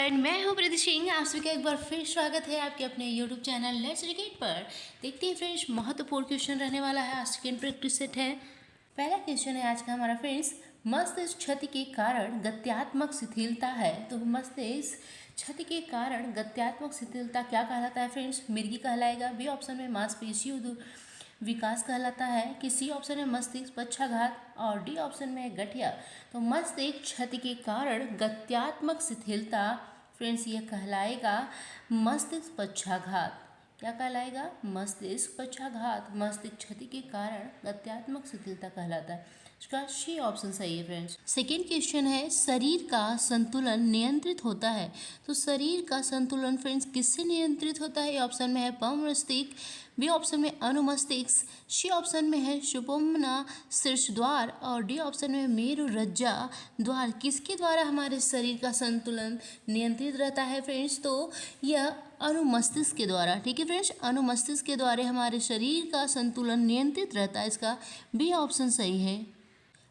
Friend, मैं हूँ प्रीति सिंह। आप सभी का एक बार फिर स्वागत है आपके अपने यूट्यूब चैनल लेट्स एजुकेट पर। देखते हैं फ्रेंड्स, महत्वपूर्ण क्वेश्चन रहने वाला है। आज सेकेंड प्रैक्टिस सेट है। पहला क्वेश्चन है आज का हमारा फ्रेंड्स, मस्तिष्क क्षति के कारण गत्यात्मक शिथिलता है। तो मस्तिष्क क्षति के कारण गत्यात्मक शिथिलता क्या कहलाता है फ्रेंड्स? मिर्गी कहलाएगा। बी ऑप्शन में मांसपेशी विकास कहलाता है। कि सी ऑप्शन में मस्तिष्क पक्षाघात और डी ऑप्शन में गठिया। तो मस्तिष्क क्षति के कारण गत्यात्मक शिथिलता फ्रेंड्स ये कहलाएगा मस्तिष्क पक्षाघात। क्या कहलाएगा? मस्तिष्क पक्षाघात। मस्तिष्क क्षति के कारण गत्यात्मक शिथिलता कहलाता है। इसका सी ऑप्शन सही है फ्रेंड्स। सेकेंड क्वेश्चन है, शरीर का संतुलन नियंत्रित होता है। तो शरीर का संतुलन फ्रेंड्स किससे नियंत्रित होता है? ऑप्शन में है मस्तिष्क, बी ऑप्शन में अनुमस्तिष्क, सी ऑप्शन में है सुषुम्ना शीर्ष द्वार और डी ऑप्शन में मेरुरज्जा द्वार। किसके द्वारा हमारे शरीर का संतुलन नियंत्रित रहता है फ्रेंड्स? तो यह अनुमस्तिष्क के द्वारा। ठीक है फ्रेंड्स, अनुमस्तिष्क के द्वारा हमारे शरीर का संतुलन नियंत्रित रहता है। इसका बी ऑप्शन सही है।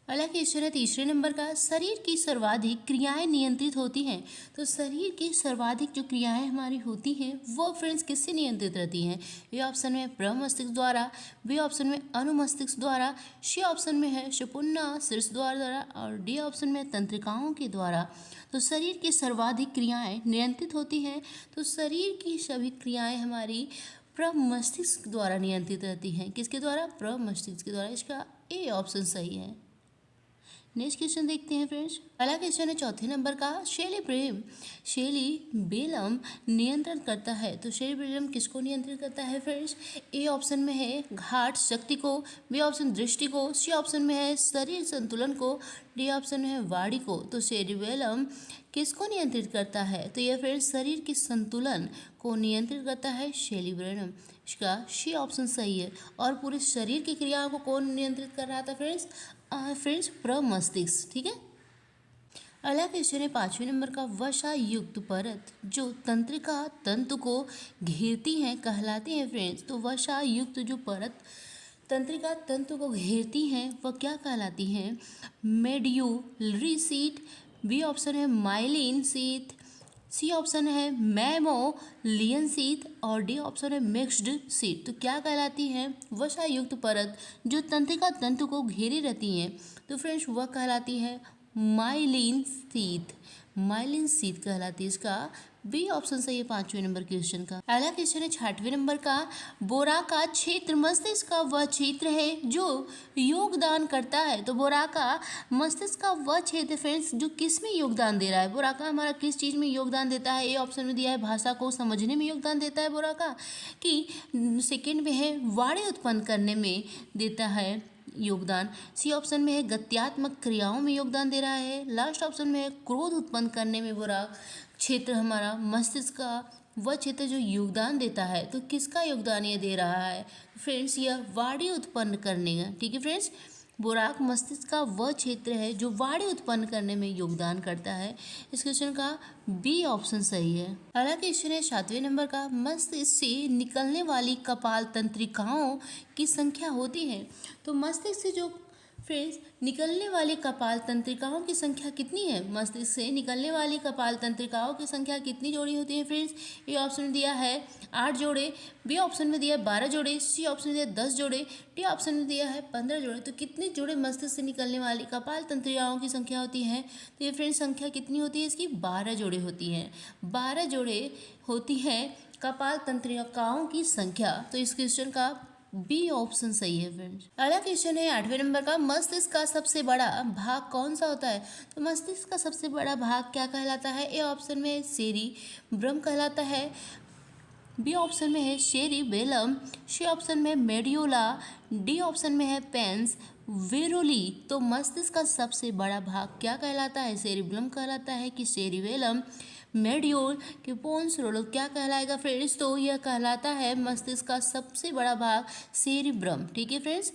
अगला क्वेश्चन है तीसरे नंबर का, शरीर की सर्वाधिक क्रियाएं नियंत्रित होती हैं। तो शरीर की सर्वाधिक जो क्रियाएं हमारी होती हैं वो फ्रेंड्स किससे नियंत्रित रहती हैं? ए ऑप्शन में प्रमस्तिष्क द्वारा, बी ऑप्शन में अनुमस्तिष्क द्वारा, सी ऑप्शन में है सुषुम्ना शीर्ष द्वारा और डी ऑप्शन में तंत्रिकाओं के द्वारा। तो शरीर की सर्वाधिक क्रियाएं नियंत्रित होती हैं। तो शरीर की सभी क्रियाएं हमारी प्रमस्तिष्क द्वारा नियंत्रित रहती हैं। किसके द्वारा? प्रमस्तिष्क के द्वारा। इसका ए ऑप्शन सही है। नेक्स्ट क्वेश्चन देखते हैं फ्रेंड्स। पहला क्वेश्चन है चौथे नंबर का, सेरिबेलम नियंत्रण करता है। तो सेरिबेलम किसको नियंत्रित करता है फ्रेंड्स? ए ऑप्शन में है घाट शक्ति को, बी ऑप्शन दृष्टि को, सी ऑप्शन में है शरीर संतुलन को, डी ऑप्शन में है वाणी को। तो सेरिबेलम किसको नियंत्रित करता है? तो यह फ्रेंड्स शरीर के संतुलन को नियंत्रित करता है सेरिबेलम। इसका सी ऑप्शन सही है। और पूरे शरीर की क्रियाओं को कौन नियंत्रित कर रहा था फ्रेंड्स? प्रमस्तिष्क। ठीक है। अगला क्वेश्चन है पांचवें नंबर का, वसा युक्त परत जो तंत्रिका तंतु को घेरती है कहलाती है फ्रेंड्स। तो वसा युक्त जो परत तंत्रिका तंतु को घेरती हैं वह क्या कहलाती हैं? मेड्यूलरी शीट, बी ऑप्शन है माइलिन शीट, सी ऑप्शन है मैमोलियन शीट और डी ऑप्शन है मिक्स्ड शीट। तो क्या कहलाती है? वसा युक्त परत जो तंत्रिका तंतु को घेरी रहती हैं। तो फ्रेंड्स वह कहलाती है माइलिन शीट। माइलिन शीट कहलाती है। इसका बी ऑप्शन सही है पांचवें नंबर क्वेश्चन का। अगला क्वेश्चन है छठवें नंबर का, बोरा का क्षेत्र मस्तिष्क का वह क्षेत्र है जो योगदान करता है। तो बोरा का मस्तिष्क का वह क्षेत्र फ्रेंड्स जो किस में योगदान दे रहा है? बोरा का हमारा किस चीज़ में योगदान देता है? ए ऑप्शन में दिया है भाषा को समझने में योगदान देता है बोरा का, कि सेकेंड में है वाणी उत्पन्न करने में देता है योगदान, सी ऑप्शन में है गत्यात्मक क्रियाओं में योगदान दे रहा है, लास्ट ऑप्शन में है क्रोध उत्पन्न करने में बोरा क्षेत्र हमारा मस्तिष्क का वह क्षेत्र जो योगदान देता है। तो किसका योगदान ये दे रहा है फ्रेंड्स? यह वाणी उत्पन्न करने का। ठीक है फ्रेंड्स, बोराक मस्तिष्क का वह क्षेत्र है जो वाणी उत्पन्न करने में योगदान करता है। इस क्वेश्चन का बी ऑप्शन सही है। अगला क्वेश्चन है सातवें नंबर का, मस्तिष्क से निकलने वाली कपाल तंत्रिकाओं की संख्या होती है। तो मस्तिष्क से जो फ्रेंड्स निकलने वाली कपाल तंत्रिकाओं की संख्या कितनी है? मस्तिष्क से निकलने वाली कपाल तंत्रिकाओं की संख्या कितनी जोड़ी होती है फ्रेंड्स? ए ऑप्शन में दिया है 8 जोड़े, बी ऑप्शन में दिया है 12 जोड़े, सी ऑप्शन में दिया है 10 जोड़े, डी ऑप्शन में दिया है 15 जोड़े। तो कितने जोड़े मस्तिष्क से निकलने वाली कपाल तंत्रिकाओं की संख्या होती है? तो ये फ्रेंड्स संख्या कितनी होती है इसकी? 12 जोड़े होती हैं। 12 जोड़े होती है कपाल तंत्रिकाओं की संख्या। तो इस क्वेश्चन का बी ऑप्शन सही है फ्रेंड्स। अगला क्वेश्चन है 8वें नंबर का, मस्तिष्क का सबसे बड़ा भाग कौन सा होता है? तो मस्तिष्क का सबसे बड़ा भाग क्या कहलाता है? ए ऑप्शन में सेरिब्रम कहलाता है, बी ऑप्शन में है सेरिबेलम, सी ऑप्शन में मेड्यूला, डी ऑप्शन में है पेंस वेरोली। तो मस्तिष्क का सबसे बड़ा भाग क्या कहलाता है? सेरिब्रम कहलाता है कि सेरिबेलम, मेड्यूल के पोन्स रोलो क्या कहलाएगा फ्रेंड्स? तो यह कहलाता है मस्तिष्क का सबसे बड़ा भाग सेरिब्रम। ठीक है फ्रेंड्स,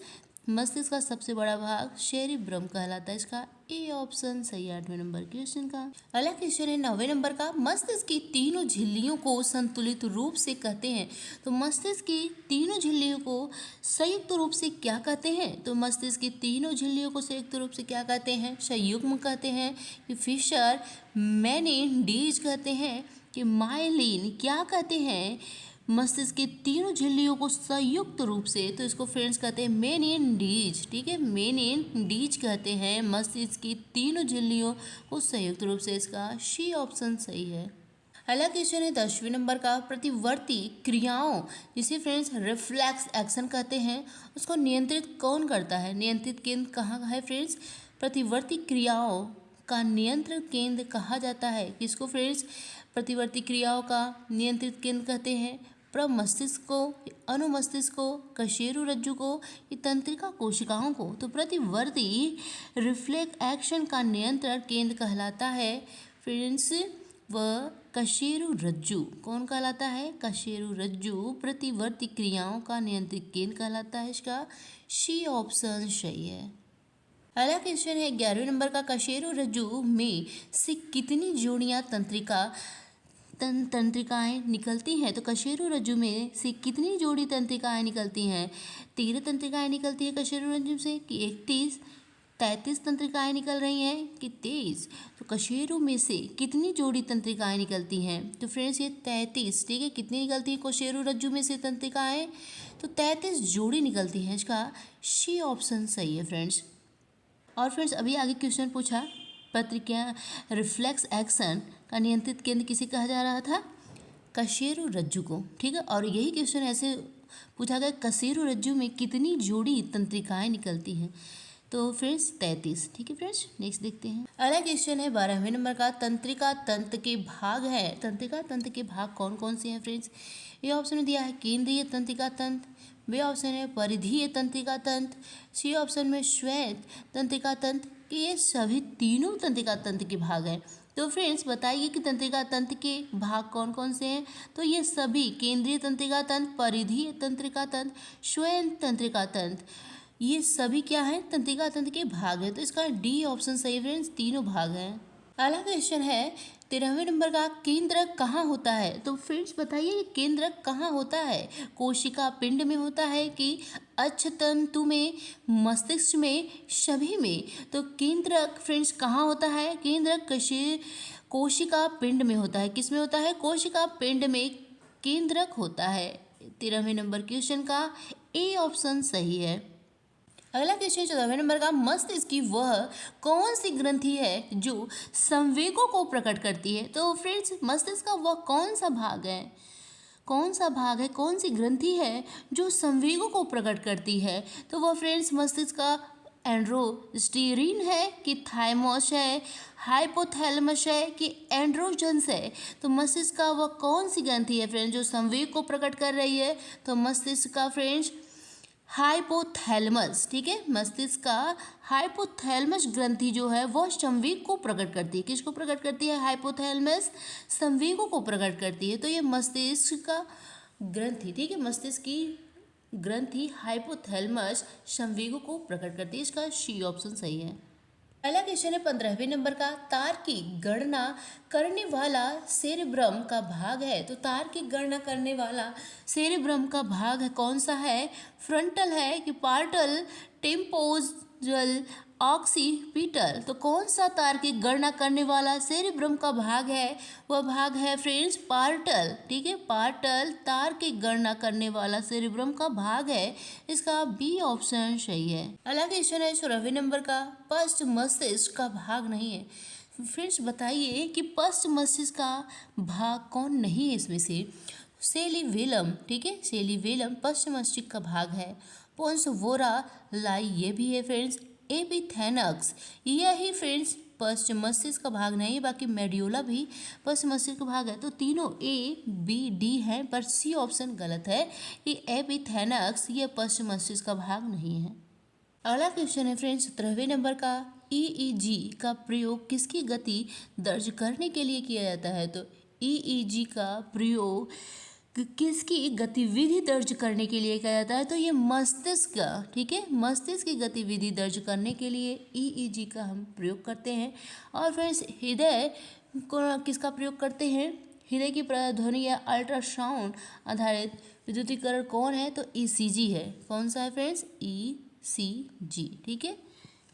मस्तिष्क का सबसे बड़ा भाग सेरिब्रम कहलाता है। इसका ए ऑप्शन सही है 8वें नंबर क्वेश्चन का। अगला क्वेश्चन है 9वें नंबर का, मस्तिष्क की तीनों झिल्लियों को संतुलित रूप से कहते हैं। तो मस्तिष्क की तीनों झिल्लियों को संयुक्त रूप से क्या कहते हैं? तो मस्तिष्क की तीनों झिल्लियों को संयुक्त रूप से क्या कहते हैं? संयुग्म कहते हैं कि फिशर मेनिन्डीज कहते हैं कि माइलिन क्या कहते हैं? मस्तिष्क की तीनों झिल्लियों को संयुक्त रूप से, तो इसको फ्रेंड्स कहते हैं मेनिन्डीज। ठीक है, मेनिन्डीज कहते हैं मस्तिष्क की तीनों झिल्लियों को संयुक्त रूप से। इसका सी ऑप्शन सही है। अगला क्वेश्चन है 10वें नंबर का, प्रतिवर्ती क्रियाओं जिसे फ्रेंड्स रिफ्लेक्स एक्शन कहते हैं, उसको नियंत्रित कौन करता है? नियंत्रित केंद्र कहाँ है फ्रेंड्स? प्रतिवर्ती क्रियाओं का नियंत्रण केंद्र कहा जाता है किसको फ्रेंड्स? प्रतिवर्ती क्रियाओं का नियंत्रित केंद्र कहते हैं प्रमस्तिष्क को, अनुमस्तिष्क को, कशेरु रज्जु को, ये तंत्रिका कोशिकाओं को। तो प्रतिवर्ती रिफ्लेक्स एक्शन का नियंत्रण केंद्र कहलाता है फ्रेंड्स वह कशेरु रज्जु। कौन कहलाता है? कशेरु रज्जु प्रतिवर्ती क्रियाओं का नियंत्रित केंद्र कहलाता है। इसका सी ऑप्शन सही है। अगला क्वेश्चन है 11वें नंबर का, कशेरु रज्जु में से कितनी जोड़ियां तंत्रिकाएं निकलती हैं? तो कशेरु रज्जु में से कितनी जोड़ी तंत्रिकाएं निकलती हैं? 13 तंत्रिकाएं निकलती है कशेरु रज्जु से कि 31, 33 तंत्रिकाएं निकल रही हैं कि 23? तो कशेरु में से कितनी जोड़ी तंत्रिकाएं निकलती हैं? तो फ्रेंड्स ये 33। ठीक है, कितनी निकलती है कशेरु रज्जु में से तंत्रिकाएं? तो 33 जोड़ी निकलती हैं। इसका सी ऑप्शन सही है फ्रेंड्स। और फ्रेंड्स अभी आगे क्वेश्चन पूछा, प्रतिक्रिया रिफ्लेक्स एक्शन का नियंत्रित केंद्र किसे कहा जा रहा था? कशेरु रज्जु को। ठीक है, और यही क्वेश्चन ऐसे पूछा गया, कशेरु रज्जु में कितनी जोड़ी तंत्रिकाएं निकलती हैं? तो फ्रेंड्स 33। ठीक है फ्रेंड्स, नेक्स्ट देखते हैं। अगला क्वेश्चन है 12वें नंबर का, तंत्रिका तंत्र के भाग है। तंत्रिका तंत्र के भाग कौन कौन से हैं फ्रेंड्स? ये ऑप्शन में दिया है केंद्रीय तंत्रिका तंत्र, बी ऑप्शन है परिधीय तंत्रिका तंत्र, सी ऑप्शन में श्वेत तंत्रिका तंत्र, कि ये सभी तीनों तंत्रिका तंत्र के भाग हैं। तो फ्रेंड्स बताइए कि तंत्रिका तंत्र के भाग कौन कौन से हैं? तो ये सभी केंद्रीय तंत्रिका तंत्र, परिधीय तंत्रिका तंत्र, श्वेत तंत्रिका तंत्र, ये सभी क्या है? तंत्रिका तंत्र के भाग है। तो इसका डी ऑप्शन सही फ्रेंड्स, तीनों भाग हैं। अगला क्वेश्चन है 13वें नंबर का, केंद्रक कहाँ होता है? तो फ्रेंड्स बताइए केंद्रक कहाँ होता है? कोशिका पिंड में होता है कि अक्षतंतु में, मस्तिष्क में, सभी में? तो केंद्रक फ्रेंड्स कहाँ होता है? केंद्रक कोशिका पिंड में होता है। किस में होता है? कोशिका पिंड में केंद्रक होता है। 13वें नंबर क्वेश्चन का ए ऑप्शन सही है। अगला क्वेश्चन 14वें नंबर का, मस्तिष्क की वह कौन सी ग्रंथि है जो संवेगों को प्रकट करती है? तो फ्रेंड्स मस्तिष्क का वह कौन सा भाग है? कौन सा भाग है, कौन सी ग्रंथि है जो संवेगों को प्रकट करती है? तो वह फ्रेंड्स मस्तिष्क का एंड्रोस्टीरिन है कि थाइमस है, हाइपोथैलेमस है कि एंड्रोजन्स है? तो मस्तिष्क का वह कौन सी ग्रंथि है फ्रेंड्स जो संवेग को प्रकट कर रही है? तो मस्तिष्क का फ्रेंड्स हाइपोथैलेमस। ठीक है, मस्तिष्क का हाइपोथैलेमस ग्रंथि जो है वह संवेग को प्रकट करती है। किसको प्रकट करती है? हाइपोथैलेमस संवेगों को प्रकट करती है। तो ये मस्तिष्क का ग्रंथि, ठीक है, मस्तिष्क की ग्रंथि हाइपोथैलेमस संवेगों को प्रकट करती है। इसका सी ऑप्शन सही है। पहला क्वेश्चन है 15वें नंबर का, तार की गणना करने वाला सेरेब्रम का भाग है। तो तार की गणना करने वाला सेरेब्रम का भाग कौन सा है? फ्रंटल है कि पार्टल, टेम्पोरल, ऑक्सीपिटल? तो कौन सा तार की गणना करने वाला सेरेब्रम का भाग है? वह भाग है फ्रेंड्स पार्टल। ठीक है, पार्टल तार की गणना करने वाला सेरेब्रम का भाग है। इसका बी ऑप्शन सही है। अगला क्वेश्चन है 16वें नंबर का, पश्च मस्तिष्क का भाग नहीं है। फ्रेंड्स बताइए कि पश्च मस्तिष्क का भाग कौन नहीं है इसमें से? सेरिबेलम। ठीक है, सेरिबेलम पश्च मस्तिष्क का भाग है। पोन्स वोरा लाई ये भी है फ्रेंड्स। एपिथैलेमस यही फ्रेंड्स पश्च मस्तिष्क का भाग नहीं है, बाकी मेड्यूला भी पश्च मस्तिष्क का भाग है। तो तीनों ए बी डी हैं, पर सी ऑप्शन गलत है कि एपिथैलेमस ये पश्च मस्तिष्क का भाग नहीं है। अगला क्वेश्चन है फ्रेंड्स 17वें नंबर का, ईईजी का प्रयोग किसकी गति दर्ज करने के लिए किया जाता है? तो ईईजी का प्रयोग किसकी गतिविधि दर्ज करने के लिए किया जाता है, तो ये मस्तिष्क का, ठीक है, मस्तिष्क की गतिविधि दर्ज करने के लिए ईईजी का हम प्रयोग करते हैं। और फ्रेंड्स हृदय को किसका प्रयोग करते हैं, हृदय की प्रतिध्वनि या अल्ट्रासाउंड आधारित विद्युतीकरण कौन है, तो ईसीजी है। कौन सा है फ्रेंड्स, ईसीजी, ठीक है।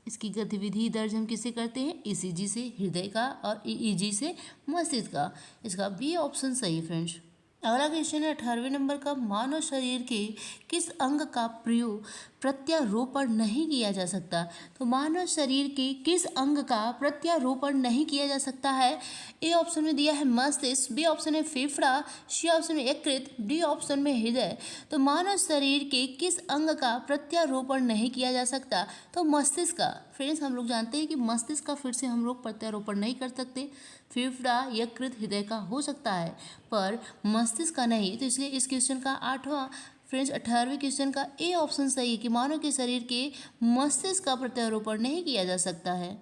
इसकी गतिविधि दर्ज हम किससे करते हैं, ईसीजी से हृदय का और ईईजी से मस्तिष्क का। इसका बी ऑप्शन सही है फ्रेंड्स। अगला क्वेश्चन है 18वें नंबर का, मानव शरीर के किस अंग का प्रयोग प्रत्यारोपण नहीं किया जा सकता, तो मानव शरीर के किस अंग का प्रत्यारोपण नहीं किया जा सकता है। ए ऑप्शन में दिया है मस्तिष्क, बी ऑप्शन है फेफड़ा, सी ऑप्शन में यकृत, डी ऑप्शन में हृदय। तो मानव शरीर के किस अंग का प्रत्यारोपण नहीं किया जा सकता, तो मस्तिष्क का। फ्रेंड्स हम लोग जानते हैं कि मस्तिष्क का फिर से हम लोग प्रत्यारोपण नहीं कर सकते, फेफड़ा, यकृत, हृदय का हो सकता है पर मस्तिष्क का नहीं। तो इसलिए इस क्वेश्चन का 18वें क्वेश्चन का ए ऑप्शन सही है कि मानव के शरीर के मस्तिष्क का प्रत्यारोपण नहीं किया जा सकता है।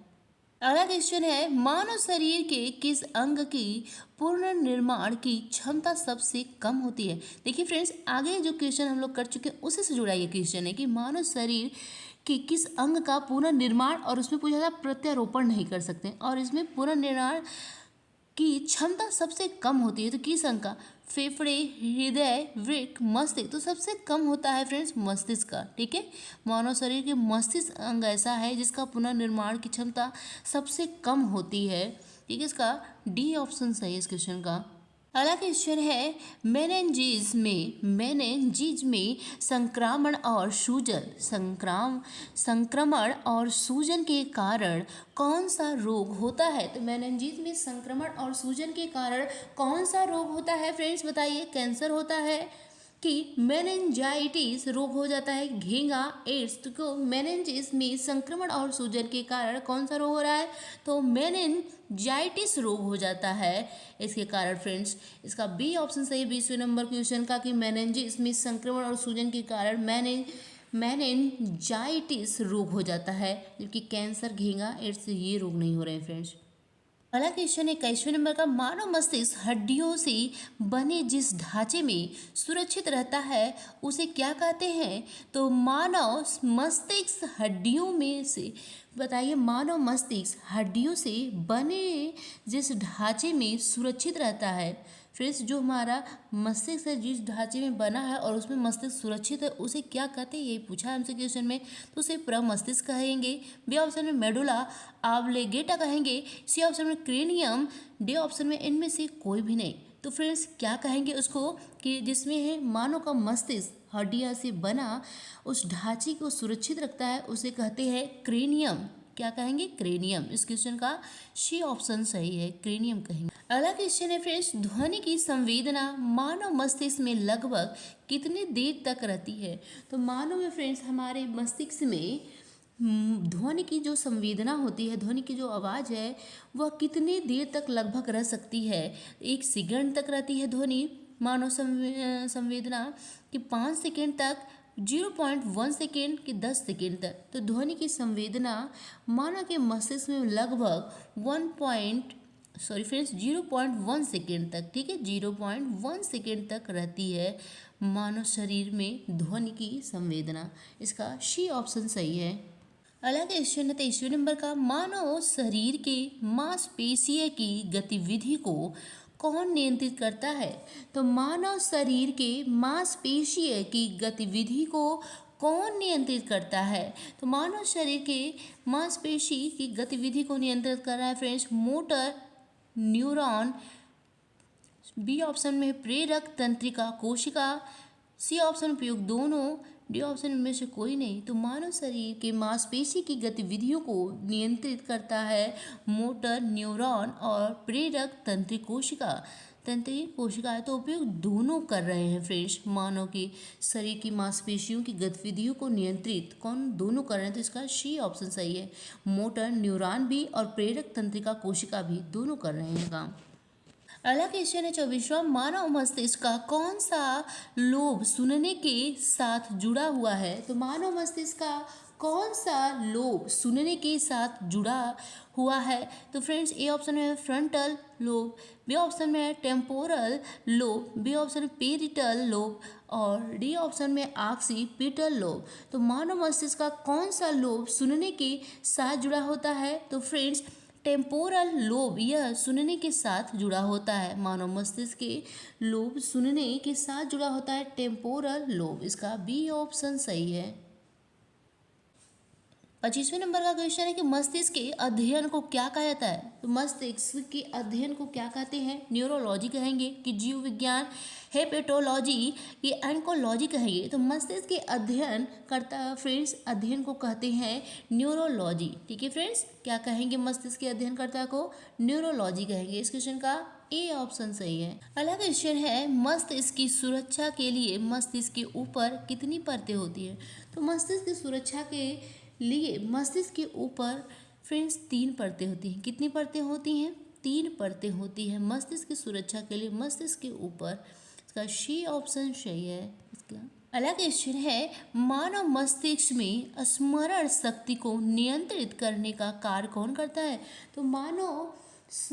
अगला क्वेश्चन है, मानव शरीर के किस अंग की पुनर्निर्माण की क्षमता सबसे कम होती है। देखिए फ्रेंड्स, आगे जो क्वेश्चन हम लोग कर चुके हैं उसी से जुड़ा ये क्वेश्चन है कि मानव शरीर कि किस अंग का पुनर्निर्माण, और उसमें पूछा था प्रत्यारोपण नहीं कर सकते, और इसमें पुनर्निर्माण की क्षमता सबसे कम होती है, तो किस अंग का, फेफड़े, हृदय, वृक्क, मस्तिष्क। तो सबसे कम होता है फ्रेंड्स मस्तिष्क का, ठीक है। मानव शरीर के मस्तिष्क अंग ऐसा है जिसका पुनर्निर्माण की क्षमता सबसे कम होती है, ठीक है। इसका डी ऑप्शन सही है इस क्वेश्चन का। अगला क्वेश्चन है, मेनिंजीज में संक्रमण और सूजन के कारण कौन सा रोग होता है। तो मेनिंजीज में संक्रमण और सूजन के कारण कौन सा रोग होता है फ्रेंड्स, बताइए। कैंसर होता है कि मेनिंजाइटिस रोग हो जाता है, घेंगा, एड्स। तो मेनिंजिस में संक्रमण और सूजन के कारण कौन सा रोग हो रहा है, तो मेनिंजाइटिस रोग हो जाता है इसके कारण फ्रेंड्स। इसका बी ऑप्शन सही 20वें नंबर क्वेश्चन का कि मेनिंजिस में संक्रमण और सूजन के कारण मेनिंजाइटिस रोग हो जाता है, जबकि कैंसर, घेंगा, एड्स ये रोग नहीं हो रहे हैं फ्रेंड्स। अगला क्वेश्चन है 21वें नंबर का, मानव मस्तिष्क हड्डियों से बने जिस ढांचे में सुरक्षित रहता है उसे क्या कहते हैं। तो मानव मस्तिष्क हड्डियों में से, बताइए, मानव मस्तिष्क हड्डियों से बने जिस ढांचे में सुरक्षित रहता है। फ्रेंड्स जो हमारा मस्तिष्क है जिस ढांचे में बना है और उसमें मस्तिष्क सुरक्षित है उसे क्या कहते हैं, यही पूछा है हमसे क्वेश्चन में। तो उसे प्रमस्तिष्क कहेंगे, बी ऑप्शन में मेडुला ऑब्लिगेटा कहेंगे, सी ऑप्शन में क्रेनियम, डी ऑप्शन में इनमें से कोई भी नहीं। तो फ्रेंड्स क्या कहेंगे उसको कि जिसमें है मानव का मस्तिष्क हड्डियाँ से बना उस ढांचे को सुरक्षित रखता है उसे कहते हैं क्रेनियम। क्या कहेंगे, क्रेनियम। इस क्वेश्चन का सी ऑप्शन सही है, क्रेनियम कहेंगे। अगला क्वेश्चन है फ्रेंड्स, ध्वनि की संवेदना मानव मस्तिष्क में लगभग कितनी देर तक रहती है। तो मानव में फ्रेंड्स हमारे मस्तिष्क में ध्वनि की जो संवेदना होती है, ध्वनि की जो आवाज़ है वह कितनी देर तक लगभग रह सकती है। 1 सेकंड तक रहती है ध्वनि मानव संवेदना कि 5 सेकंड तक, 0.1 सेकेंड कि 10 सेकेंड तक। तो ध्वनि की संवेदना मानव के मस्तिष्क में लगभग 0.1 सेकेंड तक, ठीक है, 0.1 सेकेंड तक रहती है मानव शरीर में ध्वनि की संवेदना। इसका सी ऑप्शन सही है। अगला क्वेश्चन है 23वें नंबर का, मानव शरीर के मांसपेशियों की गतिविधि को कौन नियंत्रित करता है। तो मानव शरीर के मांसपेशियों की गतिविधि को कौन नियंत्रित करता है। तो मानव शरीर के मांसपेशी की गतिविधि को नियंत्रित कर रहा है friends motor neuron, B option में प्रेरक तंत्रिका कोशिका, सी ऑप्शन उपयोग दोनों, डी ऑप्शन में से कोई नहीं। तो मानव शरीर के मांसपेशी की गतिविधियों को नियंत्रित करता है मोटर न्यूरॉन और प्रेरक तंत्रिक कोशिका। तंत्रिक कोशिकाएं तो उपयोग दोनों कर रहे हैं फ्रेंड्स। मानव के शरीर की मांसपेशियों की गतिविधियों को नियंत्रित कौन, दोनों कर रहे हैं। तो इसका सी ऑप्शन सही है, मोटर न्यूरॉन भी और प्रेरक तंत्रिका कोशिका भी दोनों कर रहे हैं काम। अगला क्वेश्चन है 24वां, मानव मस्तिष्क का कौन सा लोब सुनने के साथ जुड़ा हुआ है। तो मानव मस्तिष्क का कौन सा लोब सुनने के साथ जुड़ा हुआ है? तो फ्रेंड्स ए ऑप्शन में है फ्रंटल लोब, बी ऑप्शन में है टेम्पोरल लोब, बी ऑप्शन में पेरिटल लोब और डी ऑप्शन में ऑक्सीपिटल लोब। तो मानव मस्तिष्क का कौन सा लोब सुनने के साथ जुड़ा होता है? तो फ्रेंड्स टेम्पोरल लोब यह सुनने के साथ जुड़ा होता है। मानव मस्तिष्क के लोब सुनने के साथ जुड़ा होता है, टेम्पोरल लोब। इसका बी ऑप्शन सही है। 25वें नंबर का क्वेश्चन है कि मस्तिष्क के अध्ययन को क्या कहा जाता है? तो मस्तिष्क के अध्ययन को क्या कहते हैं? न्यूरोलॉजी कहेंगे कि जीव विज्ञान, हेपेटोलॉजी, ये एंकोलॉजी कहेंगे। तो मस्तिष्क के अध्ययन करता फ्रेंड्स अध्ययन को कहते हैं न्यूरोलॉजी। ठीक है फ्रेंड्स, क्या कहेंगे मस्तिष्क के अध्ययनकर्ता को? न्यूरोलॉजी कहेंगे। इस क्वेश्चन का ए ऑप्शन सही है। अगला क्वेश्चन है मस्तिष्क की सुरक्षा के लिए मस्तिष्क के ऊपर कितनी परतें होती है? तो मस्तिष्क की सुरक्षा के लिए मस्तिष्क के ऊपर फ्रेंड्स 3 परतें होती हैं। कितनी परतें होती हैं? 3 परतें होती हैं मस्तिष्क की सुरक्षा के लिए मस्तिष्क के ऊपर। इसका सी ऑप्शन सही है। इसका अगला क्वेश्चन है मानव मस्तिष्क में स्मरण शक्ति को नियंत्रित करने का कार्य कौन करता है? तो मानव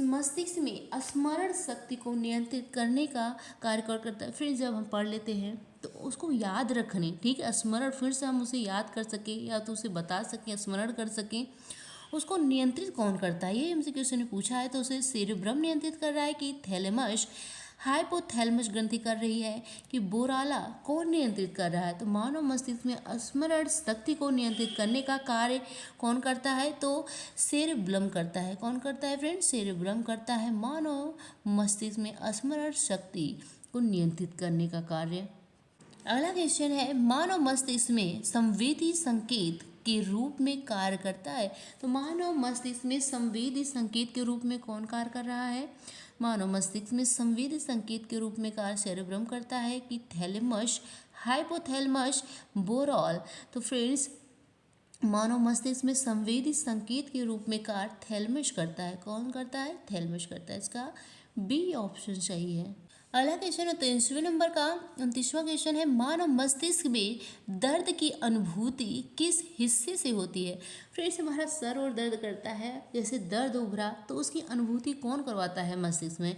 मस्तिष्क में स्मरण शक्ति को नियंत्रित करने का कार्य कौन करता है? फिर जब हम पढ़ लेते हैं तो उसको याद रखने, ठीक है, स्मरण फिर से हम उसे याद कर सकें या तो उसे बता सकें, स्मरण कर सकें, उसको नियंत्रित कौन करता है? ये हमसे क्वेश्चन ने पूछा है। तो उसे सेरेब्रम नियंत्रित कर रहा है कि थैलेमस, हाइपोथैलेमस ग्रंथि कर रही है कि बोराला कौन नियंत्रित कर रहा है? तो मानव मस्तिष्क में स्मरण शक्ति को नियंत्रित करने का कार्य कौन करता है? तो सेरेब्रम करता है। कौन करता है फ्रेंड्स? सेरेब्रम करता है मानव मस्तिष्क में स्मरण शक्ति को नियंत्रित करने का कार्य। अगला क्वेश्चन है मानव मस्तिष्क में संवेदी संकेत के रूप में कार्य करता है। तो मानव मस्तिष्क में संवेदी संकेत के रूप में कौन कार्य कर रहा है? मानव मस्तिष्क में संवेदी संकेत के रूप में कार्य सेरेब्रम करता है कि थैलेमस, हाइपोथैलेमस, बोरल। तो फ्रेंड्स मानव मस्तिष्क में संवेदी संकेत के रूप में कार्य थैलेमस करता है। कौन करता है? थैलेमस करता है। इसका बी ऑप्शन सही है। अगला क्वेश्चन है 23वें नंबर का 29वां क्वेश्चन है मानव मस्तिष्क में दर्द की अनुभूति किस हिस्से से होती है? फ्रेंड्स हमारा सर और दर्द करता है, जैसे दर्द उभरा तो उसकी अनुभूति कौन करवाता है मस्तिष्क में?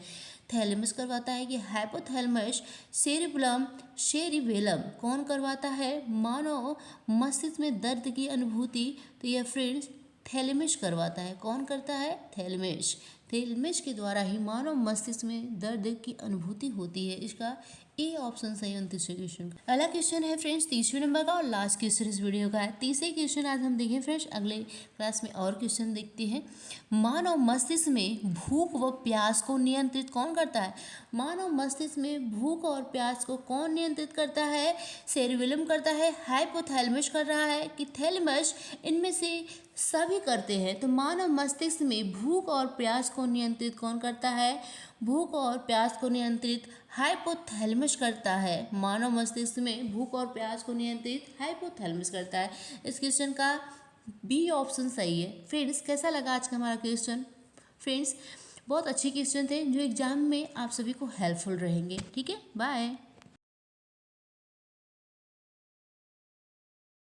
थैलेमस करवाता है कि हाइपोथैलेमस, सेरिबलम, सेरिबेलम कौन करवाता है मानव मस्तिष्क में दर्द की अनुभूति? तो यह फ्रेंड्स थैलेमस करवाता है। कौन करता है? थैलेमस। थैलेमस के द्वारा ही मानव मस्तिष्क में दर्द की अनुभूति होती है। इसका ए ऑप्शन सही है 29वें क्वेश्चन का। अगला क्वेश्चन है फ्रेंड्स 30वें नंबर का और लास्ट क्वेश्चन इस वीडियो का है। 30वें क्वेश्चन आज हम देखें फ्रेंड्स, अगले क्लास में और क्वेश्चन देखते हैं। मानव मस्तिष्क में भूख व प्यास को नियंत्रित कौन करता है? मानव मस्तिष्क में भूख और प्यास को कौन नियंत्रित करता है? सेरिबेलम करता है, हाइपोथैलेमस कर रहा है कि थैलेमस? इनमें से सभी करते हैं। तो मानव मस्तिष्क में भूख और प्यास को नियंत्रित कौन करता है? भूख और प्यास को नियंत्रित हाइपोथैलेमस करता है। मानव मस्तिष्क में भूख और प्यास को नियंत्रित हाइपोथैलेमस करता है। इस क्वेश्चन का बी ऑप्शन सही है। फ्रेंड्स कैसा लगा आज का हमारा क्वेश्चन? फ्रेंड्स बहुत अच्छे क्वेश्चन थे जो एग्जाम में आप सभी को हेल्पफुल रहेंगे। ठीक है, बाय।